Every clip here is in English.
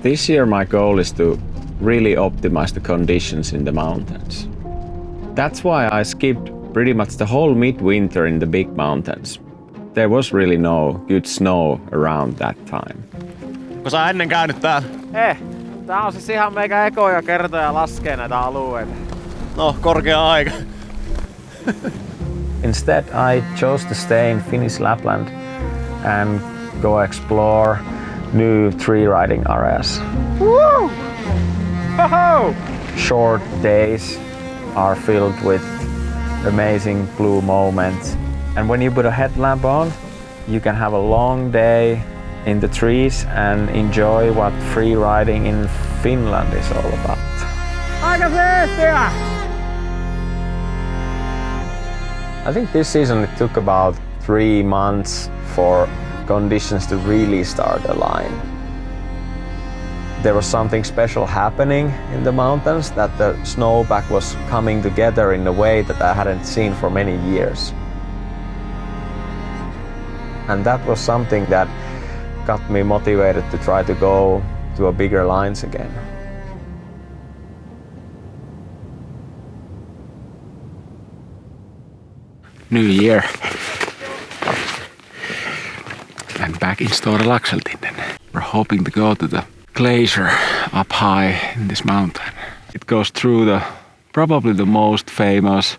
This year my goal is to really optimize the conditions in the mountains. That's why I skipped pretty much the whole midwinter in the big mountains. There was really no good snow around that time. Onko sä ennen käynyt täällä? Tää on siis ihan meikä ekoja kertoja laskee näitä alueita. No, korkea aika. Instead, I chose to stay in Finnish Lapland and go explore new tree riding areas. Woo! Ho-ho! Short days are filled with amazing blue moments. And when you put a headlamp on, you can have a long day in the trees and enjoy what free riding in Finland is all about. Aika siistiä! I think this season it took about 3 months for conditions to really start align. There was something special happening in the mountains, that the snowpack was coming together in a way that I hadn't seen for many years. And that was something that got me motivated to try to go to a bigger lines again. New year. I'm back in Stora Laxeltinden. We're hoping to go to the glacier up high in this mountain. It goes through probably the most famous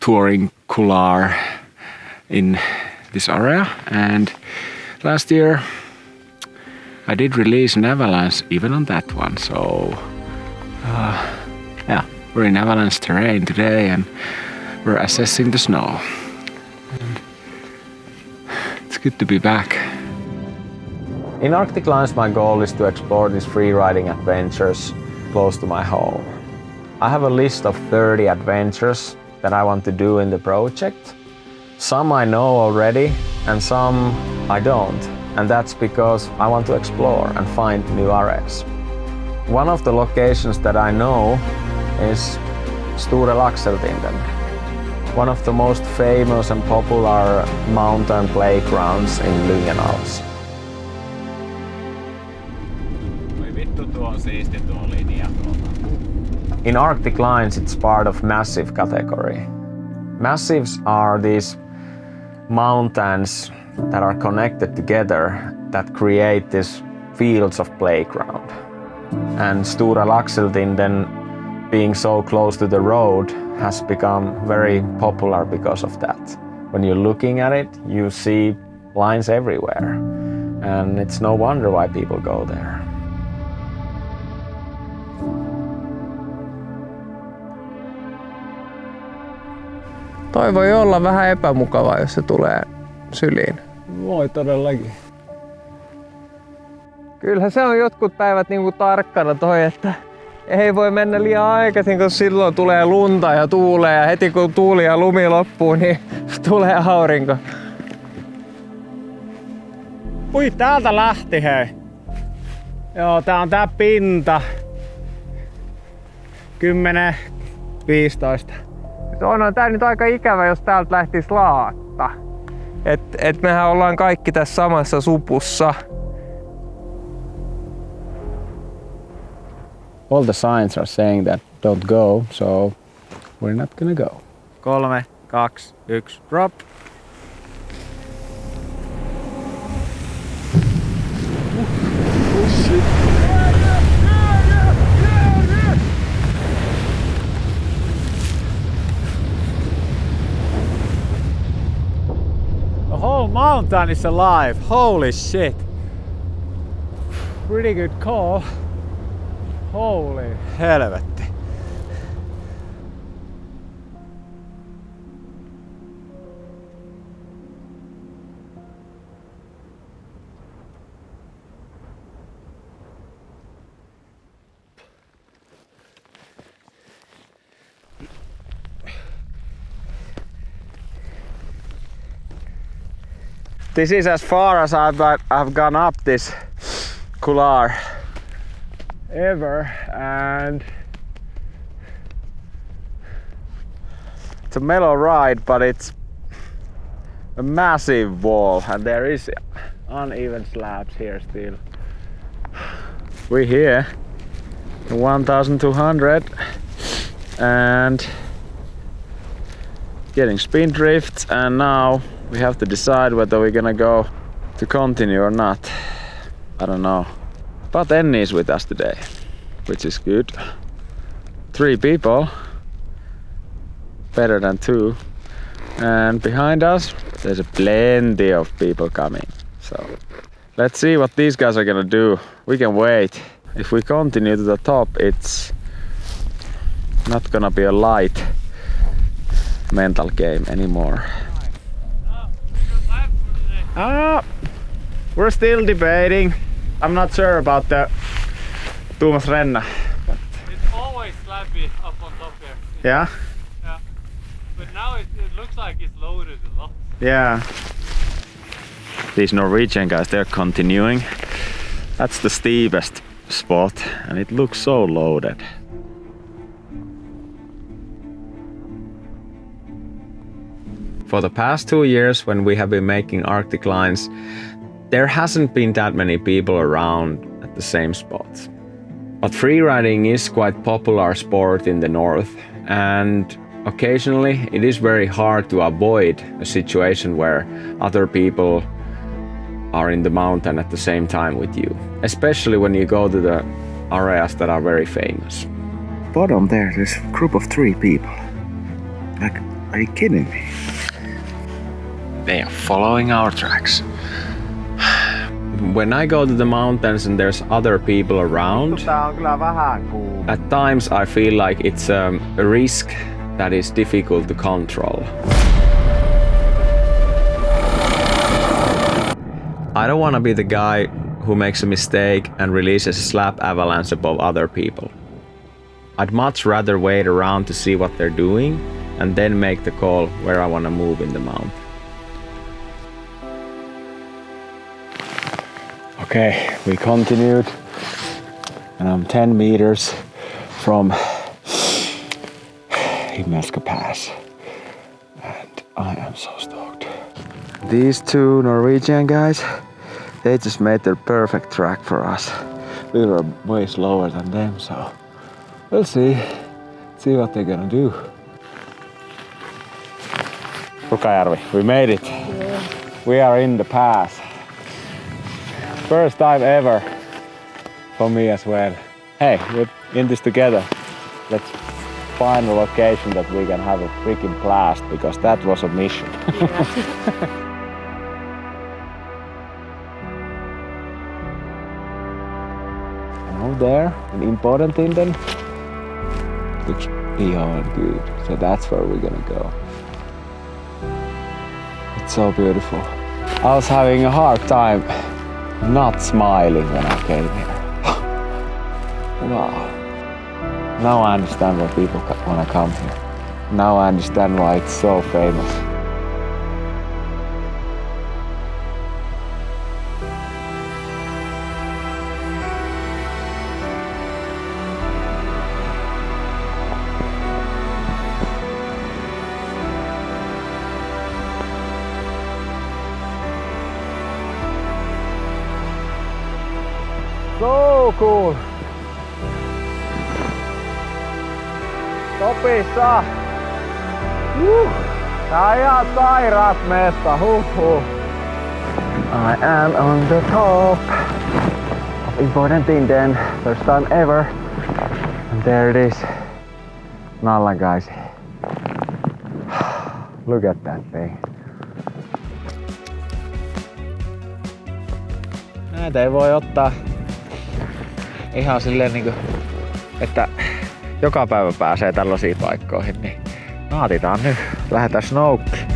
touring couloir in this area, and last year I did release an avalanche even on that one, so yeah, we're in avalanche terrain today and we're assessing the snow. And it's good to be back. In Arctic Lines, my goal is to explore these free riding adventures close to my home. I have a list of 30 adventures that I want to do in the project. Some I know already and some I don't, and that's because I want to explore and find new areas. One of the locations that I know is Stora Laxeltinden, one of the most famous and popular mountain playgrounds in Lyngen Alps. In Arctic Lines, it's part of massive category. Massives are these mountains that are connected together that create these fields of playground. And Stora Laxeltinden, being so close to the road, has become very popular because of that. When you're looking at it, you see lines everywhere. And it's no wonder why people go there. Toi voi olla vähän epämukavaa, jos se tulee syliin. Voi todellakin. Kyllähän se on jotkut päivät niinku tarkkana toi, että ei voi mennä liian aikaisin, kun silloin tulee lunta ja tuulee ja heti kun tuuli ja lumi loppuu, niin tulee aurinko. Ui, täältä lähti hei. Joo, tää on tää pinta. 10-15. On tää nyt aika ikävä, jos täältä lähtis laatta. Et mehän ollaan kaikki tässä samassa supussa. All the signs are saying that don't go, so we're not gonna go. 3, 2, 1, drop. The whole mountain is alive. Holy shit. Pretty good call. Holy helvetti. This is as far as I've gone up this couloir ever, and it's a mellow ride, but it's a massive wall and there is uneven slabs here still. we're here. 1200 and getting spin drifts, and now we have to decide whether we're gonna go to continue or not. I don't know. But Enni is with us today, which is good. 3 people. Better than 2. And behind us, there's plenty of people coming. So let's see what these guys are gonna do. We can wait. If we continue to the top, it's not gonna be a light mental game anymore. We're still debating. I'm not sure about the Tuomas Renna. It's always slappy up on top here. Yeah? Yeah. But now it looks like it's loaded a lot. Yeah. These Norwegian guys, they're continuing. That's the steepest spot and it looks so loaded. For the past 2 years when we have been making Arctic lines, there hasn't been that many people around at the same spots. But freeriding is quite popular sport in the north, and occasionally it is very hard to avoid a situation where other people are in the mountain at the same time with you, especially when you go to the areas that are very famous. Bottom there's a group of 3 people. Like, are you kidding me? They are following our tracks. When I go to the mountains and there's other people around, at times I feel like it's a risk that is difficult to control. I don't want to be the guy who makes a mistake and releases a slap avalanche above other people. I'd much rather wait around to see what they're doing and then make the call where I want to move in the mountain. Okay, we continued and I'm 10 meters from Himmelska Pass and I am so stoked. These 2 Norwegian guys, they just made their perfect track for us. We were way slower than them, so we'll see what they're gonna do. Rukajärvi, we made it. Yeah. We are in the pass. First time ever for me as well. Hey, we're in this together. Let's find a location that we can have a freaking blast, because that was a mission. And over there, in important Tinden, looks beyond good. So that's where we're gonna go. It's so beautiful. I was having a hard time not smiling when I came here. Wow. Now I understand why people want to come here. Now I understand why it's so famous. So cool! Topissa! Tää ihan sairaat mesta, I am on the top of important Tinden, first time ever. And there it is. Nallan guys. Look at that thing. Näitä ei voi ottaa ihan silleen niinku, että joka päivä pääsee tällaisiin paikkoihin, niin naatitaan nyt. Lähdetään snowkiin.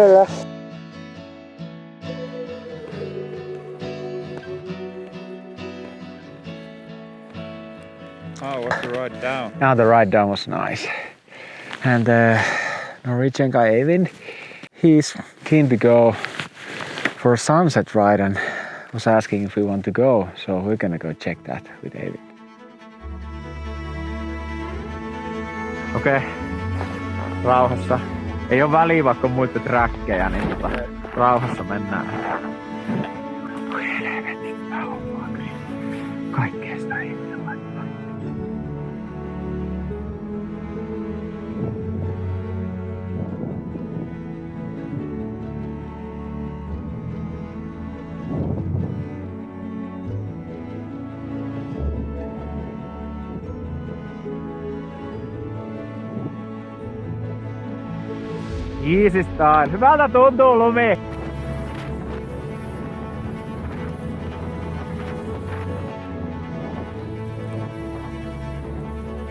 Kyllä. How was the ride down? Now the ride down was nice. And the Norwegian guy Eivind, he's keen to go for a sunset ride and was asking if we want to go. So we're gonna go check that with Eivind. Okei. Rauhassa. Ei oo väliä vaikka on muita trackeja, niin rauhassa mennään. Oi helvetin kauan kyllä. Kaikkea sitä ihminen laittaa. Easy style. Hyvältä tuntuu lumi.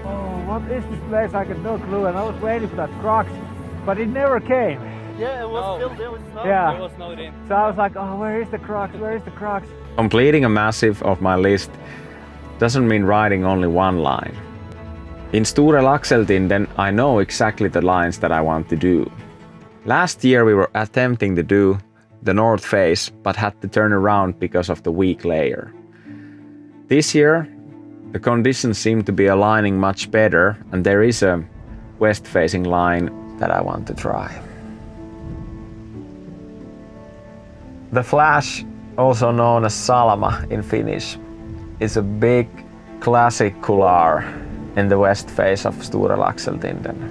Oh, what is this place? I got no clue, and I was waiting for that Crocs, but it never came. Yeah, it was filled in with snow. Yeah. It was snowed in. So I was like, oh, where is the Crocs? Where is the Crocs? Completing a massive of my list doesn't mean riding only one line. In Stora Laxeltinden, I know exactly the lines that I want to do. Last year we were attempting to do the north face, but had to turn around because of the weak layer. This year, the conditions seem to be aligning much better, and there is a west-facing line that I want to try. The Flash, also known as Salama in Finnish, is a big classic couloir in the west face of Stora Laxeltinden.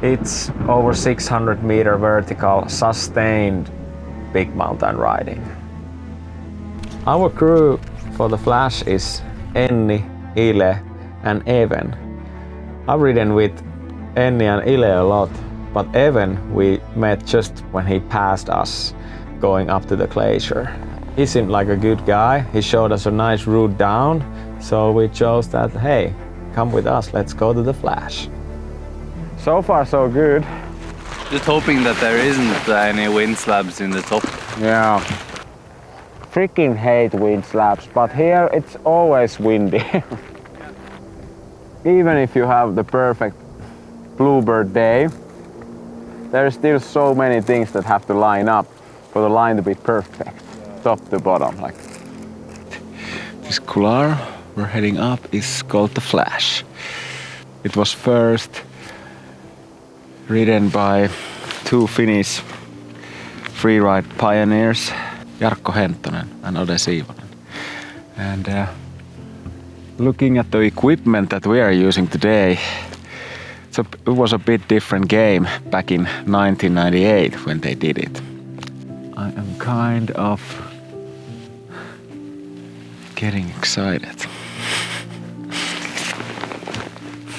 It's over 600 meter vertical, sustained big mountain riding. Our crew for the Flash is Enni, Ile and Even. I've ridden with Enni and Ile a lot, but Even we met just when he passed us going up to the glacier. He seemed like a good guy. He showed us a nice route down, so we chose that, hey, come with us, let's go to the Flash. So far so good. Just hoping that there isn't any wind slabs in the top. Yeah. Freaking hate wind slabs, but here it's always windy. Even if you have the perfect bluebird day, there's still so many things that have to line up for the line to be perfect, top to bottom. Like This couloir we're heading up is called the Flash. It was first ridden by two Finnish freeride pioneers, Jarkko Henttonen and Ode Siivonen. And looking at the equipment that we are using today, it was a bit different game back in 1998 when they did it. I am kind of getting excited.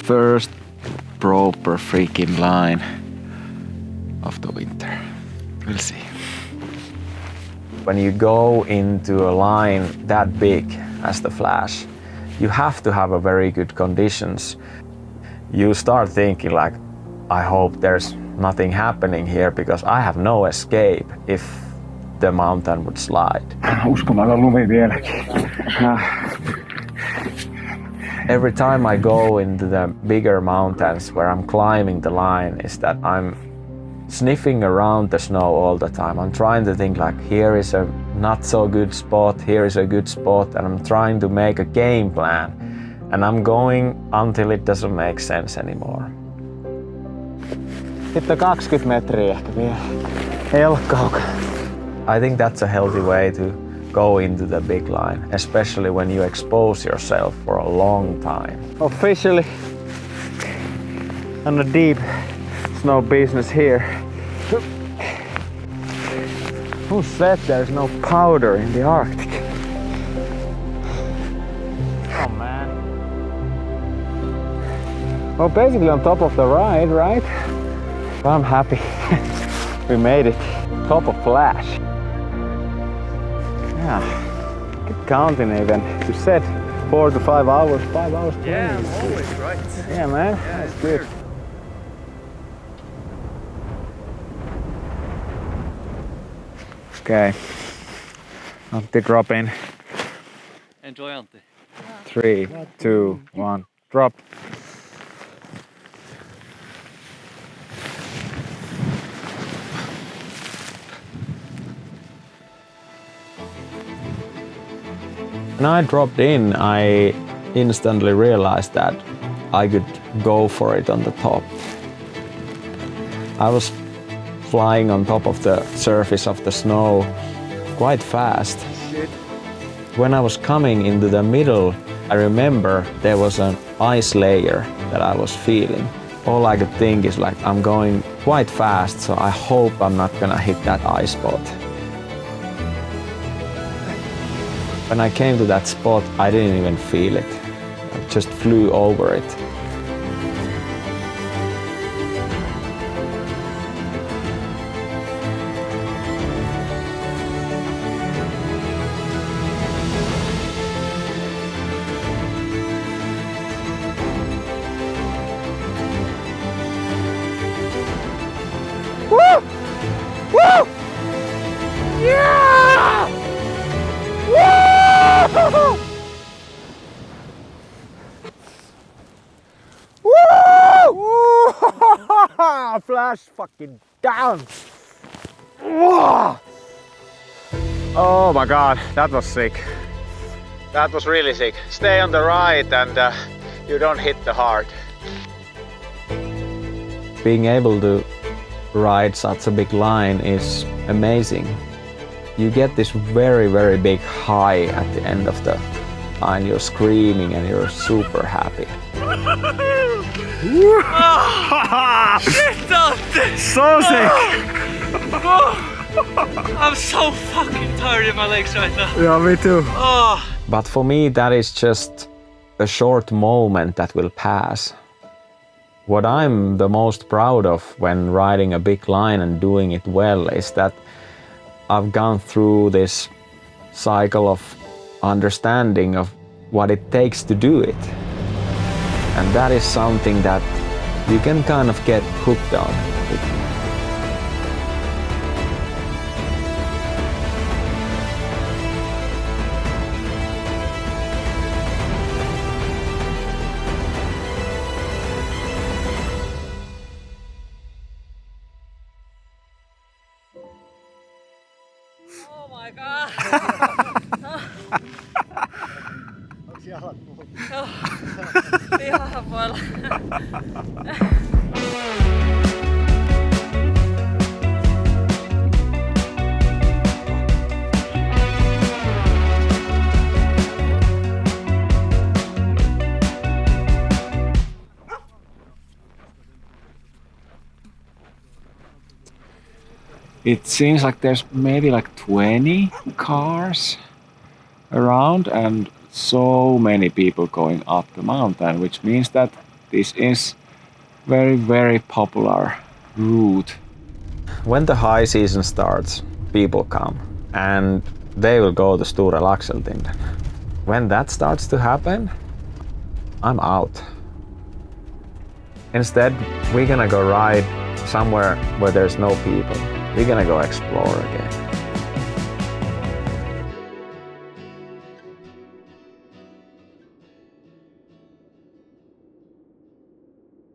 First proper freaking line of the winter. We'll see. When you go into a line that big as the Flash, you have to have a very good conditions. You start thinking like, I hope there's nothing happening here because I have no escape if the mountain would slide. uskomaton lumi vieläkin. Every time I go into the bigger mountains where I'm climbing the line is that I'm sniffing around the snow all the time. I'm trying to think like, here is a not so good spot, here is a good spot, and I'm trying to make a game plan. And I'm going until it doesn't make sense anymore. Sitten 20 metriä ehkä vielä. Ei ole kaukana. I think that's a healthy way to go into the big line, especially when you expose yourself for a long time. Officially on the deep snow business here. Who said there's no powder in the Arctic? Oh man. Well, basically on top of the ride, right? But I'm happy. We made it. Top of Flash. Yeah. Keep counting even. You said 4 to 5 hours. 5 hours. Yeah, I'm always right. Yeah, man. Yeah, That's it's good. weird. Okay. Antti, drop in. Enjoy, Antti. 3, 2, 1, drop. When I dropped in, I instantly realized that I could go for it on the top. I was flying on top of the surface of the snow quite fast. When I was coming into the middle, I remember there was an ice layer that I was feeling. All I could think is like, I'm going quite fast, so I hope I'm not gonna hit that ice spot. When I came to that spot, I didn't even feel it. I just flew over it. Woo! Woo! Yeah! Woo! Woo! Flash fucking down! Oh my god, that was sick. That was really sick. Stay on the right and you don't hit the heart. Being able to ride such a big line is amazing. You get this very, very big high at the end of the line. You're screaming and you're super happy. Shit, Antti! So sick! I'm so fucking tired in my legs right now. Yeah, me too. Oh. But for me, that is just a short moment that will pass. What I'm the most proud of when riding a big line and doing it well is that I've gone through this cycle of understanding of what it takes to do it. And that is something that you can kind of get hooked on. Oh my god! Onks jalat puhuttu? Pihapuolella. It seems like there's maybe like 20 cars around and so many people going up the mountain, which means that this is very, very popular route. When the high season starts, people come and they will go to Stora Laxeltinden. When that starts to happen, I'm out. Instead, we're gonna go ride somewhere where there's no people. We're gonna go explore again.